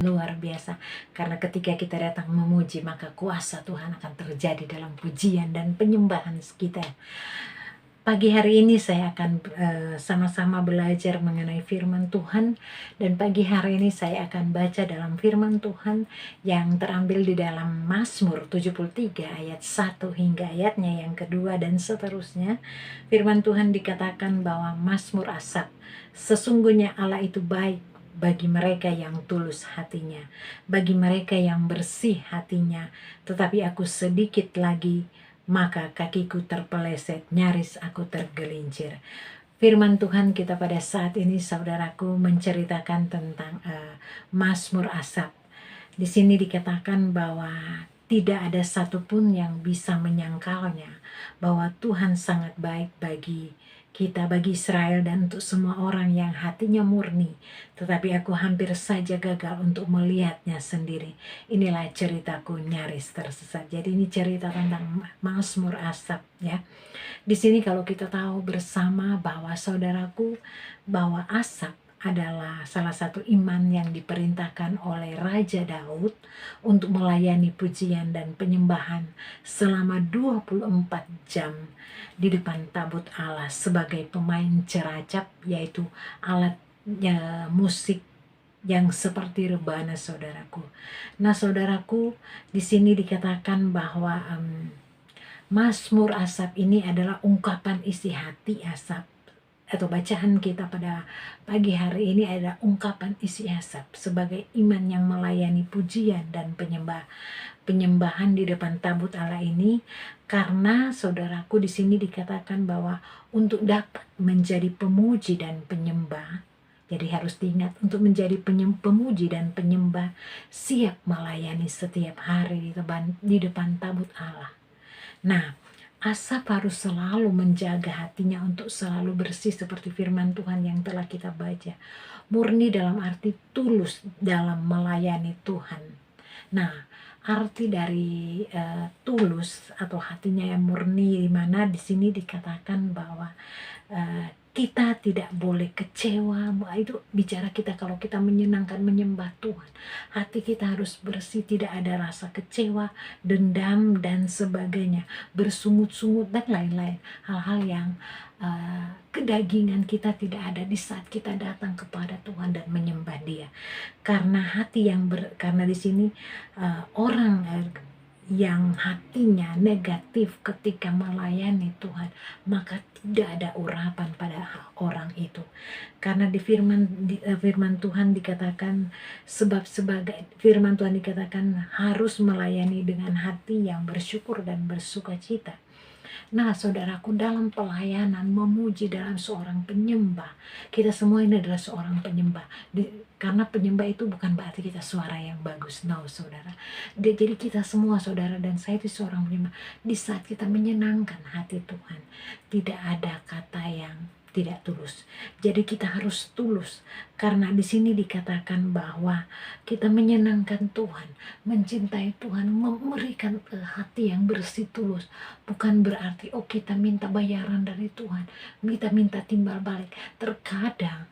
luar biasa. Karena ketika kita datang memuji, maka kuasa Tuhan akan terjadi dalam pujian dan penyembahan kita. Pagi hari ini saya akan sama-sama belajar mengenai firman Tuhan, dan pagi hari ini saya akan baca dalam firman Tuhan yang terambil di dalam Mazmur 73 ayat 1 hingga ayatnya yang kedua dan seterusnya. Firman Tuhan dikatakan bahwa Mazmur Asaf, sesungguhnya Allah itu baik bagi mereka yang tulus hatinya, bagi mereka yang bersih hatinya. Tetapi aku sedikit lagi, maka kakiku terpeleset, nyaris aku tergelincir. Firman Tuhan kita pada saat ini, saudaraku, menceritakan tentang Mazmur Asaf. Di sini dikatakan bahwa tidak ada satupun yang bisa menyangkalnya bahwa Tuhan sangat baik bagi kita, bagi Israel, dan untuk semua orang yang hatinya murni. Tetapi aku hampir saja gagal untuk melihatnya sendiri. Inilah ceritaku nyaris tersesat. Jadi ini cerita tentang Mazmur Asaf, ya. Di sini kalau kita tahu bersama bahwa, saudaraku, bahwa Asaf adalah salah satu iman yang diperintahkan oleh Raja Daud untuk melayani pujian dan penyembahan selama 24 jam di depan tabut Allah sebagai pemain ceracap, yaitu alat musik yang seperti rebana, saudaraku. Nah, saudaraku, di sini dikatakan bahwa Mazmur Asaf ini adalah ungkapan isi hati Asaf, atau bacaan kita pada pagi hari ini adalah ungkapan isi Asaf sebagai iman yang melayani pujian dan penyembahan di depan tabut Allah ini. Karena, saudaraku, di sini dikatakan bahwa untuk dapat menjadi pemuji dan penyembah, jadi harus diingat, untuk menjadi pemuji dan penyembah siap melayani setiap hari di depan tabut Allah. Nah, Asaf harus selalu menjaga hatinya untuk selalu bersih seperti firman Tuhan yang telah kita baca. Murni dalam arti tulus dalam melayani Tuhan. Nah, arti dari tulus atau hatinya yang murni, di mana di sini dikatakan bahwa kita tidak boleh kecewa. Itu bicara kita kalau kita menyenangkan menyembah Tuhan, hati kita harus bersih, tidak ada rasa kecewa, dendam dan sebagainya, bersungut-sungut dan lain-lain, hal-hal yang kedagingan kita tidak ada di saat kita datang kepada Tuhan dan menyembah Dia. Karena hati yang karena di sini orang yang hatinya negatif ketika melayani Tuhan, maka tidak ada urapan pada orang itu. Karena di firman Tuhan dikatakan, sebagai firman Tuhan dikatakan harus melayani dengan hati yang bersyukur dan bersukacita. Nah, saudaraku, dalam pelayanan, memuji dalam seorang penyembah, kita semua ini adalah seorang penyembah. Karena penyembah itu bukan berarti kita suara yang bagus, no, saudara. Jadi kita semua, saudara dan saya, itu seorang penyembah. Di saat kita menyenangkan hati Tuhan, tidak ada kata yang tidak tulus. Jadi kita harus tulus, karena di sini dikatakan bahwa kita menyenangkan Tuhan, mencintai Tuhan, memberikan hati yang bersih tulus. Bukan berarti kita minta bayaran dari Tuhan, kita minta timbal balik. Terkadang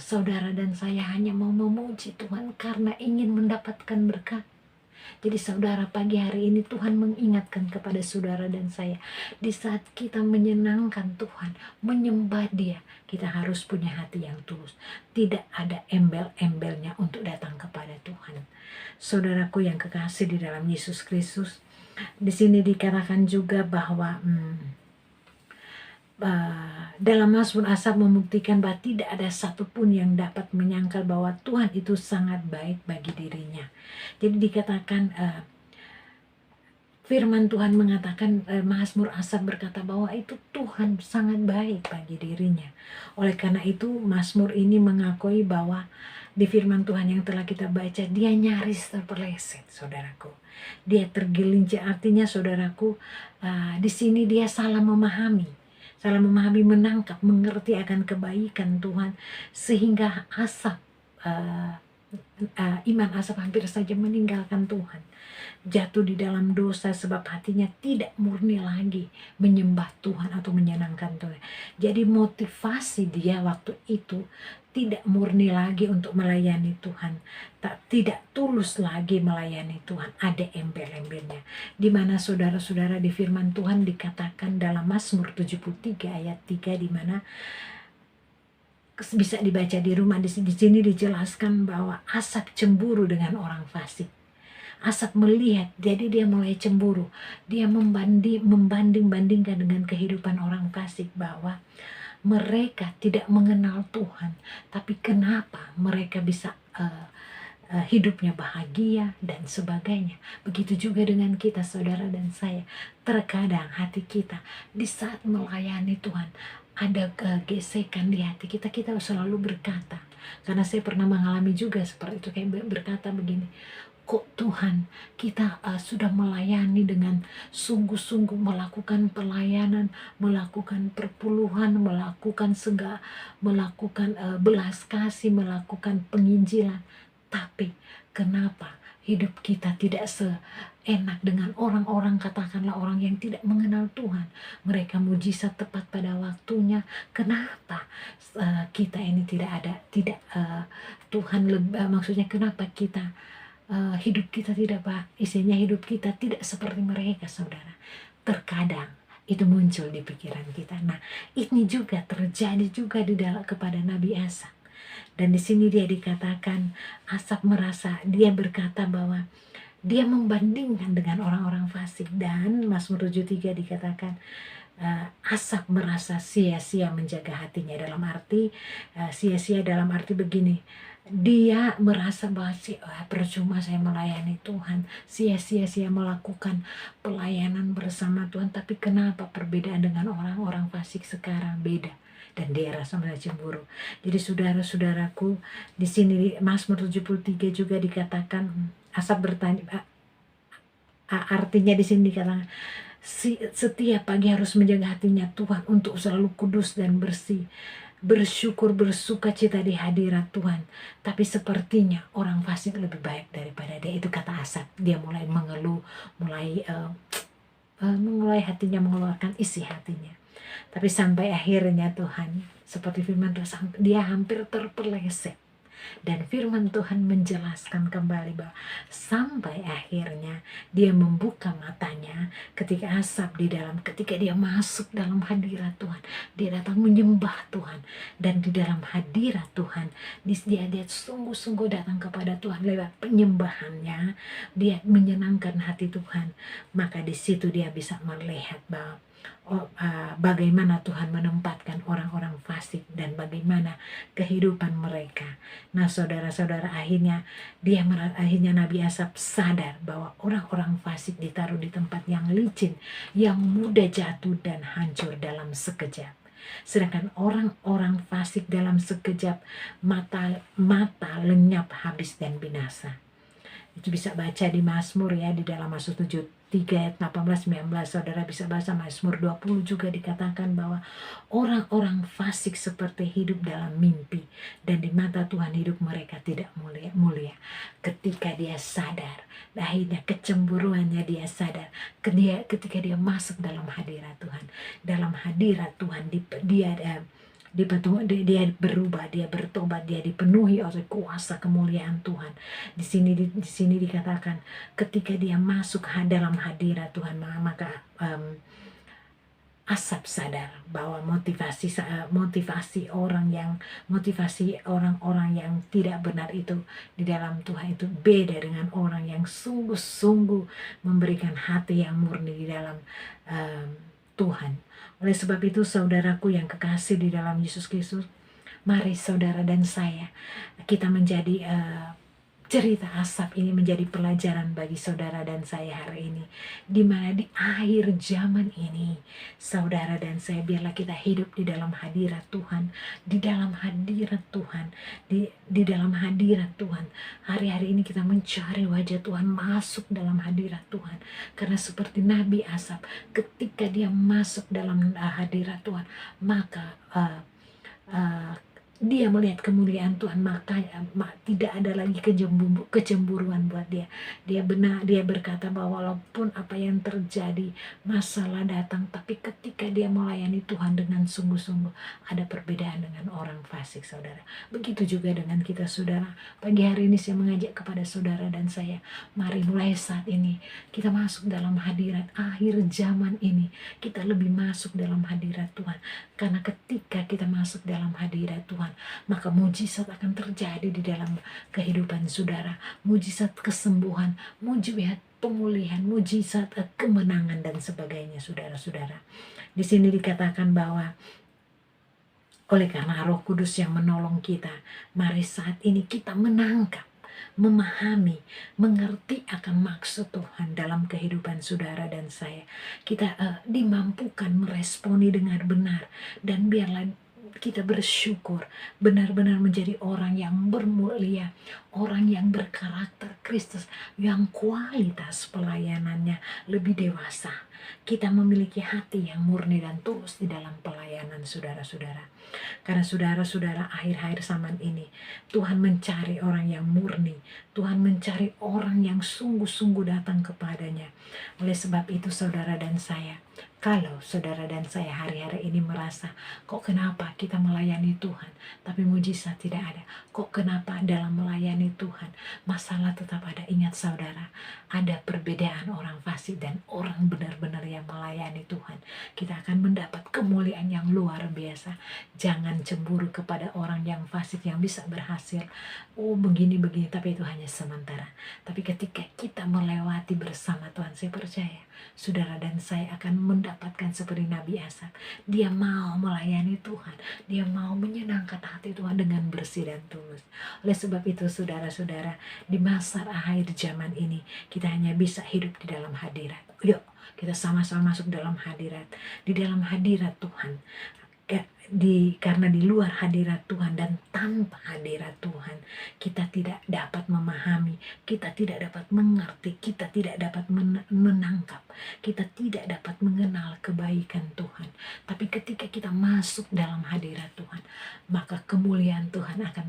saudara dan saya hanya mau memuji Tuhan karena ingin mendapatkan berkat. Jadi saudara, pagi hari ini Tuhan mengingatkan kepada saudara dan saya, di saat kita menyenangkan Tuhan, menyembah Dia, kita harus punya hati yang tulus. Tidak ada embel-embelnya untuk datang kepada Tuhan. Saudaraku yang kekasih di dalam Yesus Kristus, di sini dikatakan juga bahwa dalam Mazmur Asaf membuktikan bahwa tidak ada satupun yang dapat menyangkal bahwa Tuhan itu sangat baik bagi dirinya. Jadi dikatakan, firman Tuhan mengatakan, Mazmur Asaf berkata bahwa itu Tuhan sangat baik bagi dirinya. Oleh karena itu, Mazmur ini mengakui bahwa di firman Tuhan yang telah kita baca, dia nyaris terpeleset, saudaraku. Dia tergelincir, artinya, saudaraku, di sini dia salah memahami, menangkap, mengerti akan kebaikan Tuhan, sehingga Asaf, iman Asaf hampir saja meninggalkan Tuhan, jatuh di dalam dosa sebab hatinya tidak murni lagi menyembah Tuhan atau menyenangkan Tuhan. Jadi motivasi dia waktu itu tidak murni lagi untuk melayani Tuhan, tidak tulus lagi melayani Tuhan, ada embel-embelnya. Di mana saudara-saudara, di firman Tuhan dikatakan dalam Mazmur 73 ayat 3, di mana bisa dibaca di rumah, di sini dijelaskan bahwa Asap cemburu dengan orang fasik. Asap melihat, jadi dia mulai cemburu. Dia membanding-bandingkan dengan kehidupan orang fasik, bahwa mereka tidak mengenal Tuhan, tapi kenapa mereka bisa hidupnya bahagia dan sebagainya. Begitu juga dengan kita, saudara dan saya. Terkadang hati kita di saat melayani Tuhan ada gesekan di hati kita. Kita selalu berkata, karena saya pernah mengalami juga seperti itu, kayak berkata begini, kok Tuhan, kita sudah melayani dengan sungguh-sungguh, melakukan pelayanan, melakukan perpuluhan, melakukan belas kasih, melakukan penginjilan, tapi kenapa hidup kita tidak seenak dengan orang-orang, katakanlah orang yang tidak mengenal Tuhan. Mereka mujizat tepat pada waktunya. Kenapa kita ini Tuhan maksudnya kenapa kita hidup kita tidak isinya hidup kita tidak seperti mereka, saudara. Terkadang itu muncul di pikiran kita. Nah, ini juga terjadi juga kepada Nabi Asap. Dan di sini dia dikatakan Asap dia berkata bahwa dia membandingkan dengan orang-orang fasik. Dan Mazmur 73 dikatakan Asap merasa sia-sia menjaga hatinya, dalam arti sia-sia dalam arti begini, dia merasa bahwa percuma saya melayani Tuhan, sia-sia saya melakukan pelayanan bersama Tuhan. Tapi kenapa perbedaan dengan orang-orang fasik sekarang beda? Dan dia rasa cemburu. Jadi saudara-saudaraku, di sini Mazmur 73 juga dikatakan Asap bertanya, artinya di sini dikatakan setiap pagi harus menjaga hatinya Tuhan untuk selalu kudus dan bersih, bersyukur, bersuka cita di hadirat Tuhan. Tapi sepertinya orang fasik lebih baik daripada dia. Itu kata Asap. Dia mulai mengeluh, mulai hatinya mengeluarkan isi hatinya. Tapi sampai akhirnya Tuhan, seperti firman Tuhan, dia hampir terpeleset. Dan firman Tuhan menjelaskan kembali bahwa sampai akhirnya dia membuka matanya ketika ketika dia masuk dalam hadirat Tuhan. Dia datang menyembah Tuhan, dan di dalam hadirat Tuhan dia sungguh-sungguh datang kepada Tuhan lewat penyembahannya. Dia menyenangkan hati Tuhan. Maka di situ dia bisa melihat bahwa bagaimana Tuhan menempatkan orang-orang fasik dan bagaimana kehidupan mereka. Nah, saudara-saudara, akhirnya Nabi Asap sadar bahwa orang-orang fasik ditaruh di tempat yang licin, yang mudah jatuh dan hancur dalam sekejap. Sedangkan orang-orang fasik dalam sekejap mata lenyap habis dan binasa. Itu bisa baca di Mazmur ya, di dalam Mazmur 3 ayat 18-19. Saudara bisa baca Mazmur 20 juga dikatakan bahwa orang-orang fasik seperti hidup dalam mimpi, dan di mata Tuhan hidup mereka tidak mulia. Ketika dia sadar, akhirnya kecemburuannya dia sadar, ketika dia masuk dalam hadirat Tuhan. Dalam hadirat Tuhan dia berubah, dia bertobat, dia dipenuhi oleh kuasa kemuliaan Tuhan. Di sini dikatakan ketika dia masuk dalam hadirat Tuhan, maka Asap sadar bahwa motivasi orang-orang yang tidak benar itu di dalam Tuhan itu beda dengan orang yang sungguh-sungguh memberikan hati yang murni di dalam Tuhan. Oleh sebab itu, saudaraku yang kekasih di dalam Yesus Kristus, mari saudara dan saya, kita menjadi cerita Asap ini menjadi pelajaran bagi saudara dan saya hari ini, di mana di akhir zaman ini, saudara dan saya, biarlah kita hidup di dalam hadirat Tuhan, di dalam hadirat Tuhan, di dalam hadirat Tuhan. Hari-hari ini kita mencari wajah Tuhan, masuk dalam hadirat Tuhan, karena seperti Nabi Asap, ketika dia masuk dalam hadirat Tuhan, maka dia melihat kemuliaan Tuhan, maka tidak ada lagi kecemburuan buat dia. Dia berkata bahwa walaupun apa yang terjadi, masalah datang, tapi ketika dia melayani Tuhan dengan sungguh-sungguh, ada perbedaan dengan orang fasik, saudara. Begitu juga dengan kita, saudara. Pagi hari ini saya mengajak kepada saudara dan saya, mari mulai saat ini kita masuk dalam hadirat akhir zaman ini. Kita lebih masuk dalam hadirat Tuhan, karena ketika kita masuk dalam hadirat Tuhan, maka mujizat akan terjadi di dalam kehidupan saudara. Mujizat kesembuhan, mujizat pemulihan, mujizat kemenangan dan sebagainya, saudara-saudara. Di sini dikatakan bahwa oleh karena Roh Kudus yang menolong kita, mari saat ini kita menangkap, memahami, mengerti akan maksud Tuhan dalam kehidupan saudara dan saya. Kita dimampukan meresponi dengan benar, dan biarlah kita bersyukur, benar-benar menjadi orang yang bermulia, orang yang berkarakter Kristus, yang kualitas pelayanannya lebih dewasa. Kita memiliki hati yang murni dan tulus di dalam pelayanan, saudara-saudara. Karena saudara-saudara, akhir-akhir zaman ini Tuhan mencari orang yang murni, Tuhan mencari orang yang sungguh-sungguh datang kepadanya. Oleh sebab itu, saudara dan saya, kalau saudara dan saya hari-hari ini merasa, kok kenapa kita melayani Tuhan, tapi mujizat tidak ada? Kok kenapa dalam melayani Tuhan, masalah tetap ada? Ingat saudara, ada perbedaan orang fasik dan orang benar-benar yang melayani Tuhan. Kita akan mendapat kemuliaan yang luar biasa. Jangan cemburu kepada orang yang fasik yang bisa berhasil. Oh begini-begini, tapi itu hanya sementara. Tapi ketika kita melewati bersama Tuhan, saya percaya saudara dan saya akan mendapatkan seperti Nabi Asaf. Dia mau melayani Tuhan, dia mau menyenangkan hati Tuhan dengan bersih dan tulus. Oleh sebab itu, saudara-saudara, di masa akhir zaman ini kita hanya bisa hidup di dalam hadirat. Yuk kita sama-sama masuk dalam hadirat, di dalam hadirat Tuhan. Karena di luar hadirat Tuhan dan tanpa hadirat Tuhan, kita tidak dapat memahami, kita tidak dapat mengerti, kita tidak dapat menangkap, kita tidak dapat mengenal kebaikan Tuhan. Tapi ketika kita masuk dalam hadirat Tuhan, maka kemuliaan Tuhan akan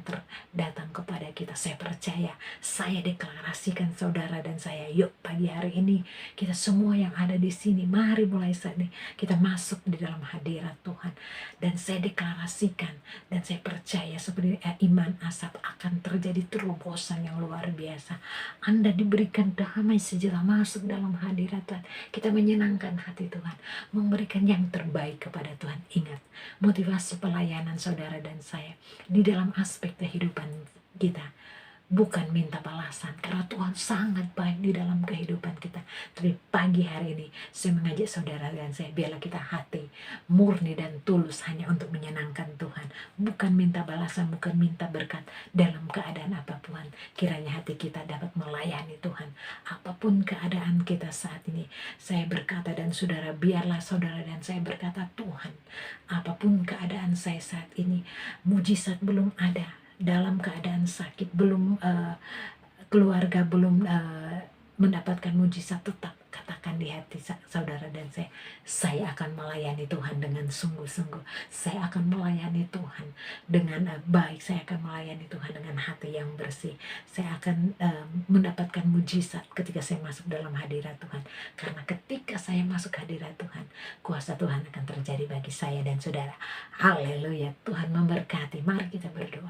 datang kepada kita. Saya percaya, saya deklarasikan saudara dan saya, yuk pagi hari ini kita semua yang ada di sini, mari mulai saat ini kita masuk di dalam hadirat Tuhan. Dan saya deklarasikan dan saya percaya seperti iman Asaf, akan terjadi terobosan yang luar biasa. Anda diberikan damai sejahtera masuk dalam hadirat Tuhan. Kita menyenangkan hati Tuhan, memberikan yang terbaik kepada Tuhan. Ingat, motivasi pelayanan saudara dan saya di dalam aspek kehidupan kita bukan minta balasan, karena Tuhan sangat baik di dalam kehidupan kita. Tapi pagi hari ini saya mengajak saudara dan saya, biarlah kita hati murni dan tulus hanya untuk menyenangkan Tuhan, bukan minta balasan, bukan minta berkat dalam keadaan apapun. Kiranya hati kita dapat melayani Tuhan apapun keadaan kita saat ini. Saya berkata dan saudara, biarlah saudara dan saya berkata, Tuhan, apapun keadaan saya saat ini, mujizat belum ada, dalam keadaan sakit, belum keluarga belum mendapatkan mujizat, tetap katakan di hati saudara dan saya akan melayani Tuhan dengan sungguh-sungguh, saya akan melayani Tuhan dengan baik, saya akan melayani Tuhan dengan hati yang bersih, saya akan mendapatkan mujizat ketika saya masuk dalam hadirat Tuhan. Karena ketika saya masuk hadirat Tuhan, kuasa Tuhan akan terjadi bagi saya dan saudara. Haleluya, Tuhan memberkati. Mari kita berdoa.